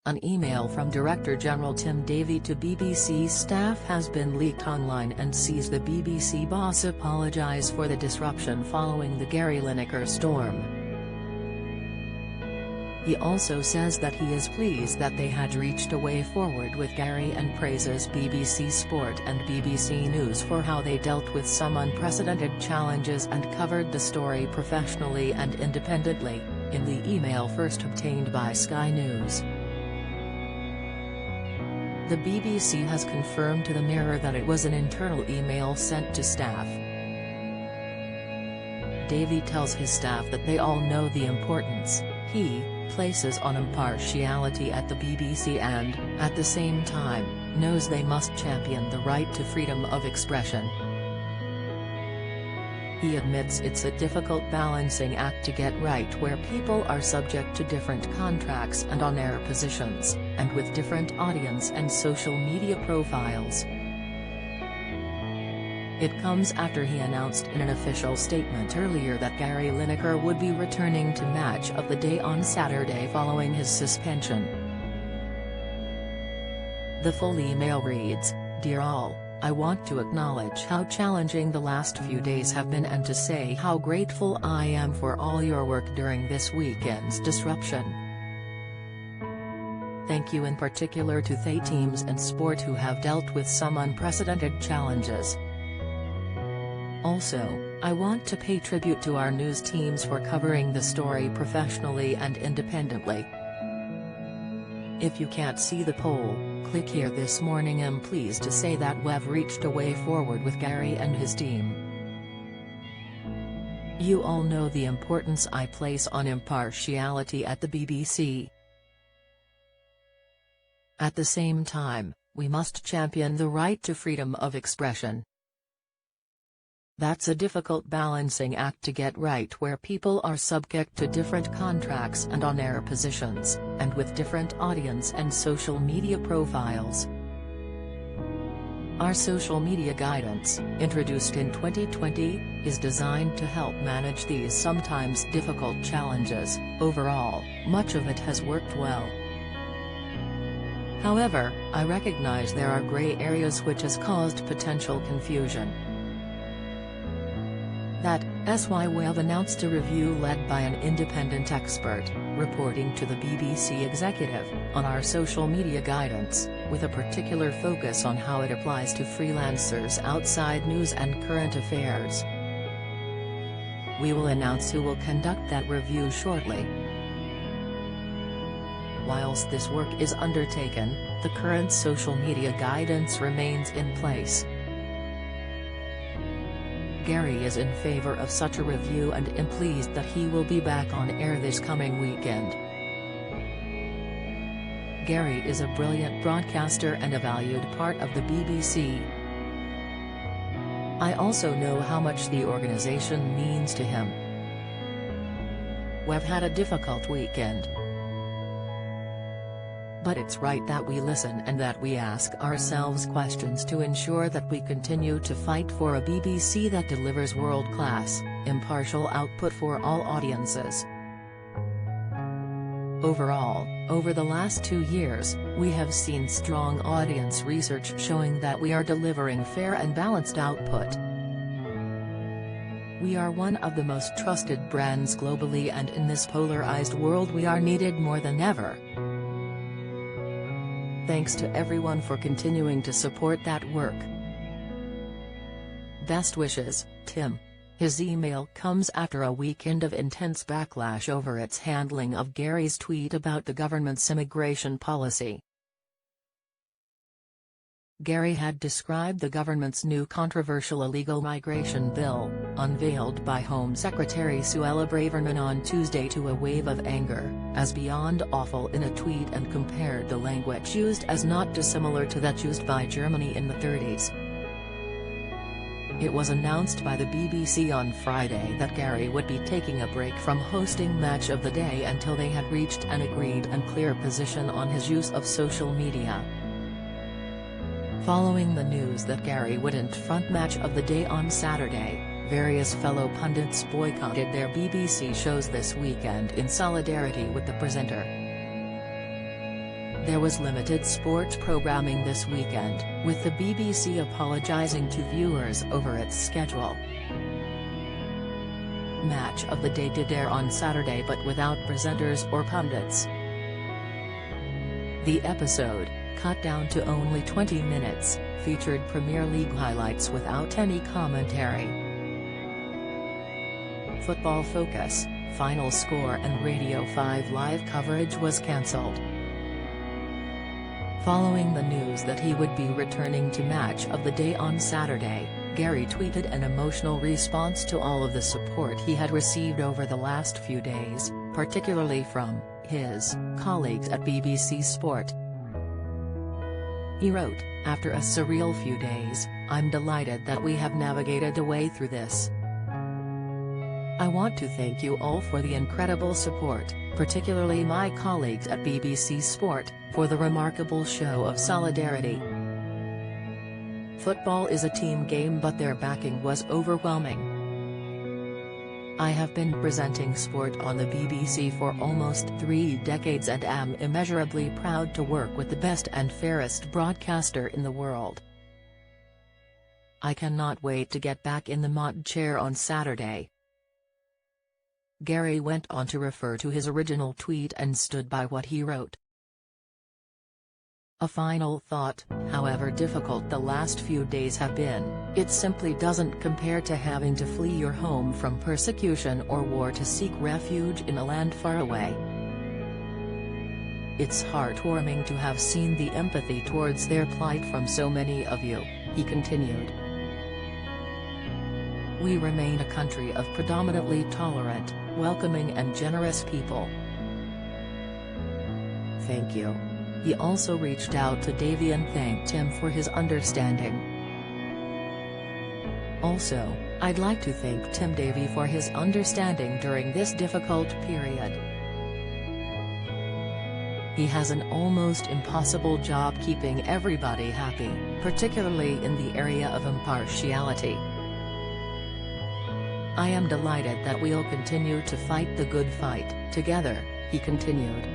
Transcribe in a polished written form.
An email from Director-General Tim Davie to BBC staff has been leaked online and sees the BBC boss apologise for the disruption following the Gary Lineker storm. He also says that he is pleased that they had reached a way forward with Gary and praises BBC Sport and BBC News for how they dealt with some unprecedented challenges and covered the story professionally and independently, in the email first obtained by Sky News. The BBC has confirmed to the Mirror that it was an internal email sent to staff. Davie tells his staff that they all know the importance he places on impartiality at the BBC and, at the same time, knows they must champion the right to freedom of expression. He admits it's a difficult balancing act to get right where people are subject to different contracts and on-air positions, and with different audience and social media profiles. It comes after he announced in an official statement earlier that Gary Lineker would be returning to Match of the Day on Saturday following his suspension. The full email reads, "Dear all, I want to acknowledge how challenging the last few days have been and to say how grateful I am for all your work during this weekend's disruption. Thank you in particular to the teams and sport who have dealt with some unprecedented challenges. Also, I want to pay tribute to our news teams for covering the story professionally and independently. If you can't see the poll, click here this morning. I'm pleased to say that we've reached a way forward with Gary and his team. You all know the importance I place on impartiality at the BBC. At the same time, we must champion the right to freedom of expression. That's a difficult balancing act to get right where people are subject to different contracts and on-air positions, and with different audience and social media profiles. Our social media guidance, introduced in 2020, is designed to help manage these sometimes difficult challenges. Overall, much of it has worked well. However, I recognize there are gray areas which has caused potential confusion. That's why we have announced a review led by an independent expert, reporting to the BBC executive, on our social media guidance, with a particular focus on how it applies to freelancers outside news and current affairs. We will announce who will conduct that review shortly. Whilst this work is undertaken, the current social media guidance remains in place. Gary is in favor of such a review and is pleased that he will be back on air this coming weekend. Gary is a brilliant broadcaster and a valued part of the BBC. I also know how much the organisation means to him. We've had a difficult weekend. But it's right that we listen and that we ask ourselves questions to ensure that we continue to fight for a BBC that delivers world-class, impartial output for all audiences. Overall, over the last 2 years, we have seen strong audience research showing that we are delivering fair and balanced output. We are one of the most trusted brands globally, and in this polarized world we are needed more than ever. Thanks to everyone for continuing to support that work. Best wishes, Tim." His email comes after a weekend of intense backlash over its handling of Gary's tweet about the government's immigration policy. Gary had described the government's new controversial illegal migration bill, unveiled by Home Secretary Suella Braverman on Tuesday, to a wave of anger, as beyond awful in a tweet, and compared the language used as not dissimilar to that used by Germany in the 30s. It was announced by the BBC on Friday that Gary would be taking a break from hosting Match of the Day until they had reached an agreed and clear position on his use of social media. Following the news that Gary wouldn't front Match of the Day on Saturday, various fellow pundits boycotted their BBC shows this weekend in solidarity with the presenter. There was limited sport programming this weekend, with the BBC apologising to viewers over its schedule. Match of the Day did air on Saturday but without presenters or pundits. The episode, cut down to only 20 minutes, featured Premier League highlights without any commentary. Football focus, final score and Radio 5 live coverage was cancelled. Following the news that he would be returning to Match of the Day on Saturday, Gary tweeted an emotional response to all of the support he had received over the last few days, particularly from his colleagues at BBC Sport. He wrote, "After a surreal few days, I'm delighted that we have navigated a way through this. I want to thank you all for the incredible support, particularly my colleagues at BBC Sport, for the remarkable show of solidarity. Football is a team game but their backing was overwhelming. I have been presenting sport on the BBC for almost 3 decades and am immeasurably proud to work with the best and fairest broadcaster in the world. I cannot wait to get back in the mod chair on Saturday." Gary went on to refer to his original tweet and stood by what he wrote. "A final thought, however difficult the last few days have been, it simply doesn't compare to having to flee your home from persecution or war to seek refuge in a land far away. It's heartwarming to have seen the empathy towards their plight from so many of you," he continued. "We remain a country of predominantly tolerant, welcoming and generous people. Thank you." He also reached out to Davie and thanked him for his understanding. "Also, I'd like to thank Tim Davie for his understanding during this difficult period. He has an almost impossible job keeping everybody happy, particularly in the area of impartiality. I am delighted that we'll continue to fight the good fight, together," he continued.